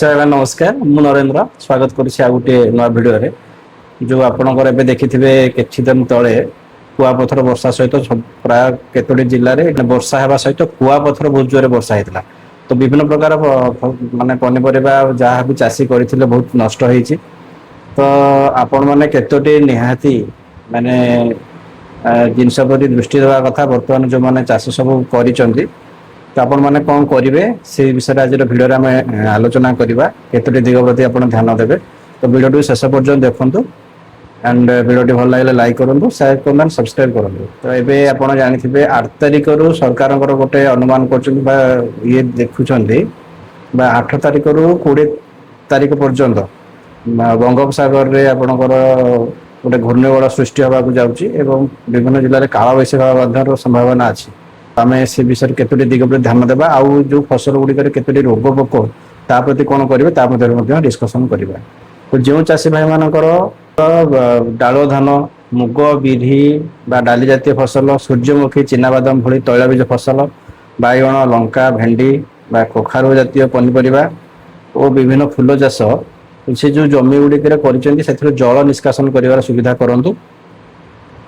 ଚାଷୀ ଭାଇ ନମସ୍କାର। ମୁଁ ନରେନ୍ଦ୍ର ସ୍ୱାଗତ କରୁଛି ଆଉ ଗୋଟେ ନୂଆ ଭିଡିଓରେ। ଯୋଉ ଆପଣଙ୍କର ଏବେ ଦେଖିଥିବେ କିଛି ଦିନ ତଳେ କୁଆପଥର ବର୍ଷା ସହିତ ପ୍ରାୟ କେତୋଟି ଜିଲ୍ଲାରେ ବର୍ଷା ହେବା ସହିତ କୁଆପଥର ବହୁତ ଜୋରରେ ବର୍ଷା ହେଇଥିଲା। ତ ବିଭିନ୍ନ ପ୍ରକାର ମାନେ ପନିପରିବା ଯାହା ବି ଚାଷୀ କରିଥିଲେ ବହୁତ ନଷ୍ଟ ହେଇଛି। ତ ଆପଣ ମାନେ କେତୋଟି ନିହାତି ମାନେ ଜିନିଷ ପ୍ରତି ଦୃଷ୍ଟି ଦେବା କଥା। ବର୍ତ୍ତମାନ ଯୋଉମାନେ ଚାଷ ସବୁ କରିଛନ୍ତି ତ ଆପଣ ମାନେ କଣ କରିବେ ସେଇ ବିଷୟରେ ଆଜିର ଭିଡିଓରେ ଆମେ ଆଲୋଚନା କରିବା। କେତୋଟି ଦିଗ ପ୍ରତି ଆପଣ ଧ୍ୟାନ ଦେବେ। ତ ଭିଡିଓଟି ଶେଷ ପର୍ଯ୍ୟନ୍ତ ଦେଖନ୍ତୁ। ଆଣ୍ଡ ଭିଡିଓଟି ଭଲ ଲାଗିଲେ ଲାଇକ୍ କରନ୍ତୁ, ସେୟାର କରନ୍ତୁ, ସବସ୍କ୍ରାଇବ କରନ୍ତୁ। ତ ଏବେ ଆପଣ ଜାଣିଥିବେ 8 ତାରିଖରୁ ସରକାରଙ୍କର ଗୋଟେ ଅନୁମାନ କରୁଛନ୍ତି ବା ଇଏ ଦେଖୁଛନ୍ତି ବା 8 ତାରିଖରୁ 20 ତାରିଖ ପର୍ଯ୍ୟନ୍ତ ବଙ୍ଗୋପସାଗରରେ ଆପଣଙ୍କର ଗୋଟେ ଘୂର୍ଣ୍ଣିବଳୟ ସୃଷ୍ଟି ହେବାକୁ ଯାଉଛି ଏବଂ ବିଭିନ୍ନ ଜିଲ୍ଲାରେ କାଳବୈଶାଖୀ ହେବା ମଧ୍ୟ ସମ୍ଭାବନା ଅଛି। ଆମେ ସେ ବିଷୟରେ କେତୋଟି ଦିଗ ପ୍ରତି ଧ୍ୟାନ ଦେବା ଆଉ ଯୋଉ ଫସଲ ଗୁଡିକରେ କେତୋଟି ରୋଗ ପୋକ ତା ପ୍ରତି କଣ କରିବେ ତା ମଧ୍ୟରେ ମଧ୍ୟ ଡିସ୍କସନ କରିବା। ତ ଯେଉଁ ଚାଷୀ ଭାଇ ମାନଙ୍କର ଡାଳୁଆ ଧାନ, ମୁଗ, ବିରି ବା ଡାଲି ଜାତୀୟ ଫସଲ, ସୂର୍ଯ୍ୟମୁଖୀ, ଚିନାବାଦାମ ଭଳି ତୈଳବୀଜ ଫସଲ, ବାଇଗଣ, ଲଙ୍କା, ଭେଣ୍ଡି ବା କଖାରୁ ଜାତୀୟ ପନିପରିବା ଓ ବିଭିନ୍ନ ଫୁଲ ଚାଷ ସେ ଯୋଉ ଜମି ଗୁଡିକରେ କରିଛନ୍ତି ସେଥିରୁ ଜଳ ନିଷ୍କାସନ କରିବାର ସୁବିଧା କରନ୍ତୁ।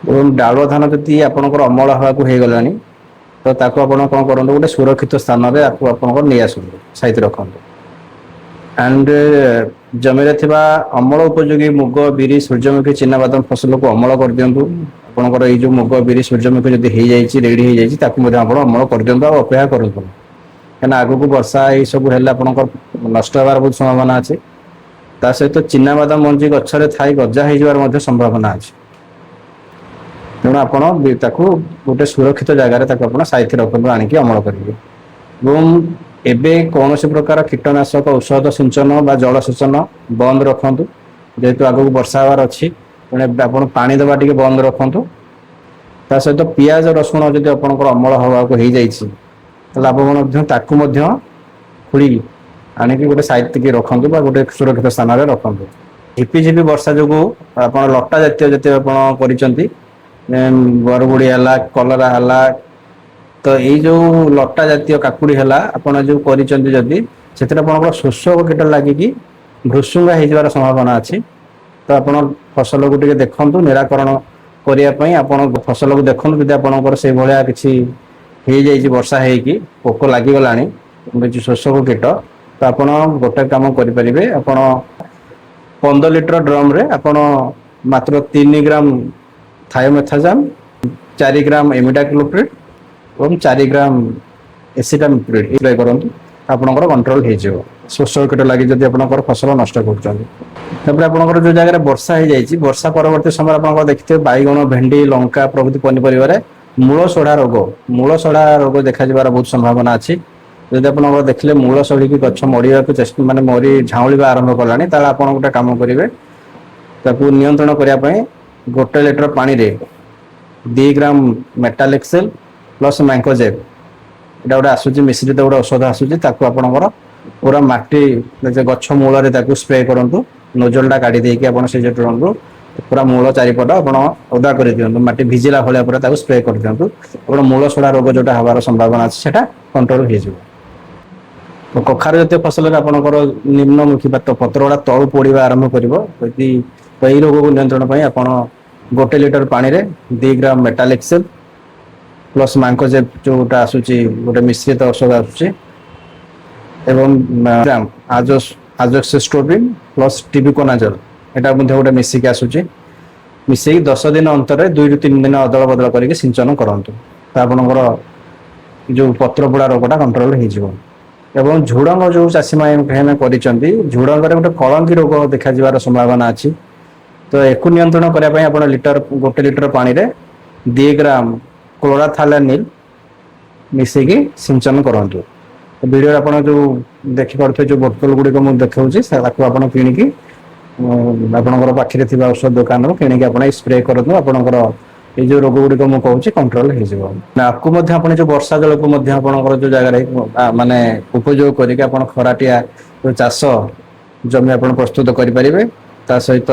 ଏବଂ ଡାଳୁଆ ଧାନ ଯଦି ଆପଣଙ୍କର ଅମଳ ହେବାକୁ ହେଇଗଲାଣି ତ ତାକୁ ଆପଣ କଣ କରନ୍ତୁ, ଗୋଟେ ସୁରକ୍ଷିତ ସ୍ଥାନରେ ଆପଣଙ୍କର ନେଇ ଆସନ୍ତୁ, ସାଇତି ରଖନ୍ତୁ। ଆଣ୍ଡ ଜମିରେ ଥିବା ଅମଳ ଉପଯୋଗୀ ମୁଗ, ବିରି, ସୂର୍ଯ୍ୟମୁଖୀ, ଚିନାବାଦାମ ଫସଲକୁ ଅମଳ କରିଦିଅନ୍ତୁ। ଆପଣଙ୍କର ଏଇ ଯୋଉ ମୁଗ, ବିରି, ସୂର୍ଯ୍ୟମୁଖୀ ଯଦି ହେଇଯାଇଛି, ରେଡି ହେଇଯାଇଛି, ତାକୁ ମଧ୍ୟ ଆପଣ ଅମଳ କରିଦିଅନ୍ତୁ ଆଉ ଅପେକ୍ଷା କରନ୍ତୁ। କାହିଁକିନା ଆଗକୁ ବର୍ଷା ଏଇ ସବୁ ହେଲେ ଆପଣଙ୍କର ନଷ୍ଟ ହେବାର ବହୁତ ସମ୍ଭାବନା ଅଛି। ତା ସହିତ ଚିନାବାଦାମ ମଞ୍ଜି ଗଛରେ ଥାଇ ଗଜା ହେଇଯିବାର ମଧ୍ୟ ସମ୍ଭାବନା ଅଛି। ତେଣୁ ଆପଣ ତାକୁ ଗୋଟେ ସୁରକ୍ଷିତ ଜାଗାରେ ତାକୁ ଆପଣ ସାଇତି ରଖନ୍ତୁ, ଆଣିକି ଅମଳ କରିବେ। ଏବଂ ଏବେ କୌଣସି ପ୍ରକାର କୀଟନାଶକ ଔଷଧ ସିଞ୍ଚନ ବା ଜଳସେଚନ ବନ୍ଦ ରଖନ୍ତୁ। ଯେହେତୁ ଆଗକୁ ବର୍ଷା ହେବାର ଅଛି ତେଣୁ ଆପଣ ପାଣି ଦବା ଟିକେ ବନ୍ଦ ରଖନ୍ତୁ। ତା ସହିତ ପିଆଜ, ରସୁଣ ଯଦି ଆପଣଙ୍କର ଅମଳ ହବାକୁ ହେଇଯାଇଛି ତାହେଲେ ଆପଣ ମଧ୍ୟ ତାକୁ ମଧ୍ୟ ଖୋଳି ଆଣିକି ଗୋଟେ ସାଇତିକି ରଖନ୍ତୁ ବା ଗୋଟେ ସୁରକ୍ଷିତ ସ୍ଥାନରେ ରଖନ୍ତୁ। ଝିପିଝିପି ବର୍ଷା ଯୋଗୁ ଆପଣ ଲଟା ଜାତୀୟ ଯେତେ ଆପଣ କରିଛନ୍ତି ବରଗୁଡି ହେଲା, କଲରା ହେଲା, ତ ଏଇ ଯୋଉ ଲଟା ଜାତୀୟ କାକୁଡି ହେଲା ଆପଣ ଯୋଉ କରିଛନ୍ତି ଯଦି ସେଥିରେ ଆପଣଙ୍କର ଶୋଷକ କୀଟ ଲାଗିକି ଭୃସୁଙ୍ଗା ହେଇଯିବାର ସମ୍ଭାବନା ଅଛି। ତ ଆପଣ ଫସଲକୁ ଟିକେ ଦେଖନ୍ତୁ ନିରାକରଣ କରିବା ପାଇଁ ଆପଣ ଫସଲକୁ ଦେଖନ୍ତୁ ଯଦି ଆପଣଙ୍କର ସେଇଭଳିଆ କିଛି ହେଇଯାଇଛି ବର୍ଷା ହେଇକି ପୋକ ଲାଗିଗଲାଣି ଶୋଷକ କୀଟ ତ ଆପଣ ଗୋଟେ କାମ କରିପାରିବେ। ଆପଣ 15 ଲିଟର ଡ୍ରମ ରେ ଆପଣ ମାତ୍ର 3 ଗ୍ରାମ ଥାୟୋମେଥାଜାମ, 4 ଗ୍ରାମ ଏମିଡାକ୍ଲୋପ୍ରିଡ ଏବଂ 4 ଗ୍ରାମ ଏସିଟାମିପ୍ରିଡ ସ୍ପ୍ରେ କରନ୍ତୁ। ଆପଣଙ୍କର କଣ୍ଟ୍ରୋଲ ହେଇଯିବ ଶୋଷକ କୀଟ ଲାଗି ଯଦି ଆପଣଙ୍କର ଫସଲ ନଷ୍ଟ କରୁଛନ୍ତି। ତାପରେ ଆପଣଙ୍କର ଯୋଉ ଜାଗାରେ ବର୍ଷା ହେଇଯାଇଛି ବର୍ଷା ପରବର୍ତ୍ତୀ ସମୟରେ ଆପଣଙ୍କର ଦେଖିଥିବେ ବାଇଗଣ, ଭେଣ୍ଡି, ଲଙ୍କା ପ୍ରଭୃତି ପନିପରିବାରେ ମୂଳ ସଢା ରୋଗ ଦେଖାଯିବାର ବହୁତ ସମ୍ଭାବନା ଅଛି। ଯଦି ଆପଣଙ୍କର ଦେଖିଲେ ମୂଳ ଶଢିକି ଗଛ ମରିବାକୁ ମାନେ ମରି ଝାଉଁଳିବା ଆରମ୍ଭ କଲାଣି ତାହେଲେ ଆପଣ ଗୋଟେ କାମ କରିବେ ତାକୁ ନିୟନ୍ତ୍ରଣ କରିବା ପାଇଁ 1 ଲିଟର ପାଣିରେ 2 ଗ୍ରାମ ମେଟାଲେକ୍ସେଲ ପ୍ଲସ ମ୍ୟାଙ୍କୋଜେବ ଏଇଟା ଗୋଟେ ଆସୁଛି ମିଶ୍ରିତ ଗୋଟେ ଔଷଧ ଆସୁଛି ତାକୁ ଆପଣଙ୍କର ପୁରା ମାଟି ଗଛ ମୂଳରେ ତାକୁ ସ୍ପ୍ରେ କରନ୍ତୁ। ନୋଜଲ ଟା କାଢି ଦେଇକି ଆପଣ ସେ ଯୋଉ ପୁରା ମୂଳ ଚାରିପଟ ଆପଣ ଓଦା କରିଦିଅନ୍ତୁ, ମାଟି ଭିଜିଲା ଭଳିଆ ପୁରା ତାକୁ ସ୍ପ୍ରେ କରିଦିଅନ୍ତୁ। ଆପଣ ମୂଳ ଶଢା ରୋଗ ଯୋଉଟା ହବାର ସମ୍ଭାବନା ଅଛି ସେଟା କଣ୍ଟ୍ରୋଲ ହେଇଯିବ। କଖାରୁ ଜାତୀୟ ଫସଲରେ ଆପଣଙ୍କର ନିମ୍ନମୁଖୀ ପତ୍ର ଗୁଡା ତଳୁ ପୋଡିବା ଆରମ୍ଭ କରିବ। ଯଦି ଏଇ ରୋଗକୁ ନିୟନ୍ତ୍ରଣ ପାଇଁ ଆପଣ 1 ଲିଟର ପାଣିରେ 2 ଗ୍ରାମ ମେଟାଲେକ୍ସେଲ ପ୍ଲସ ମ୍ୟାଙ୍କୋଜେବ ଯୋଉଟା ଆସୁଛି ଗୋଟେ ମିଶ୍ରିତ ଔଷଧ ଆସୁଛି ଏବଂ ଆଜୋକ୍ସିଷ୍ଟ୍ରୋବିନ ପ୍ଲସ ଟିବିକୋନାଜଲ ଏଟା ମଧ୍ୟ ଗୋଟେ ମିଶିକି ଆସୁଛି। ମିଶେଇକି 10 ଦିନ ଅନ୍ତରରେ 2 ରୁ 3 ଦିନ ଅଦଳ ବଦଳ କରିକି ସିଞ୍ଚନ କରନ୍ତୁ। ତ ଆପଣଙ୍କର ଯୋଉ ପତ୍ର ପୋଡା ରୋଗଟା କଣ୍ଟ୍ରୋଲ ହେଇଯିବ। ଏବଂ ଝୁଡଙ୍ଗ ଯୋଉ ଚାଷୀ ମାନେ କରିଛନ୍ତି ଝୁଡଙ୍ଗରେ ଗୋଟେ କଳଙ୍କି ରୋଗ ଦେଖାଯିବାର ସମ୍ଭାବନା ଅଛି। ତ ଏକୁ ନିୟନ୍ତ୍ରଣ କରିବା ପାଇଁ ଆପଣ 1 ଲିଟର ପାଣିରେ 2 ଗ୍ରାମ କ୍ଲୋରାଥାଲାନିଲ ମିଶେଇକି ସିଞ୍ଚନ କରନ୍ତୁ। ଭିଡିଓରେ ଆପଣ ଯୋଉ ଦେଖିପାରୁଥିବେ ଯୋଉ ବୋତଲ ଗୁଡିକ ମୁଁ ଦେଖଉଛି ତାକୁ ଆପଣ କିଣିକି ଆପଣଙ୍କର ପାଖରେ ଥିବା ଔଷଧ ଦୋକାନରୁ କିଣିକି ଆପଣ ସ୍ପ୍ରେ କରନ୍ତୁ। ଆପଣଙ୍କର ଏଇ ଯୋଉ ରୋଗ ଗୁଡିକ ମୁଁ କହୁଛି କଣ୍ଟ୍ରୋଲ ହେଇଯିବ। ଆକୁ ମଧ୍ୟ ଆପଣ ଯୋଉ ବର୍ଷା ଜଳକୁ ମଧ୍ୟ ଆପଣଙ୍କର ଯୋଉ ଜାଗାରେ ମାନେ ଉପଯୋଗ କରିକି ଆପଣ ଖରାଟିଆ ଚାଷ ଜମି ଆପଣ ପ୍ରସ୍ତୁତ କରିପାରିବେ। ତା ସହିତ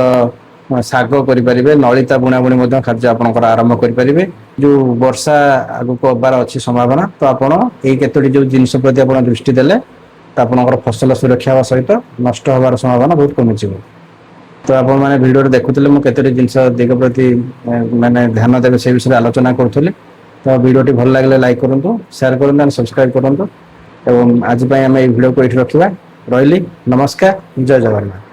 ଶାଗ କରିପାରିବେ, ନଳିତା ବୁଣା ବୁଣି ମଧ୍ୟ କାର୍ଯ୍ୟ ଆପଣଙ୍କର ଆରମ୍ଭ କରିପାରିବେ। ଯୋଉ ବର୍ଷା ଆଗକୁ ହବାର ଅଛି ସମ୍ଭାବନା ତ ଆପଣ ଏଇ କେତୋଟି ଯୋଉ ଜିନିଷ ପ୍ରତି ଆପଣ ଦୃଷ୍ଟି ଦେଲେ ତ ଆପଣଙ୍କର ଫସଲ ସୁରକ୍ଷା ହେବା ସହିତ ନଷ୍ଟ ହେବାର ସମ୍ଭାବନା ବହୁତ କମିଯିବ। ତ ଆପଣମାନେ ଭିଡ଼ିଓରେ ଦେଖୁଥିଲେ ମୁଁ କେତୋଟି ଜିନିଷ ଦିଗ ପ୍ରତି ମାନେ ଧ୍ୟାନ ଦେବେ ସେ ବିଷୟରେ ଆଲୋଚନା କରୁଥିଲି। ତ ଭିଡ଼ିଓଟି ଭଲ ଲାଗିଲେ ଲାଇକ୍ କରନ୍ତୁ, ସେୟାର କରନ୍ତୁ and ସବସ୍କ୍ରାଇବ୍ କରନ୍ତୁ ଏବଂ ଆଜି ପାଇଁ ଆମେ ଏଇ ଭିଡ଼ିଓକୁ ଏଇଠି ରଖିବା। ରହିଲି, ନମସ୍କାର, ଜୟ ଜଗନ୍ନାଥ।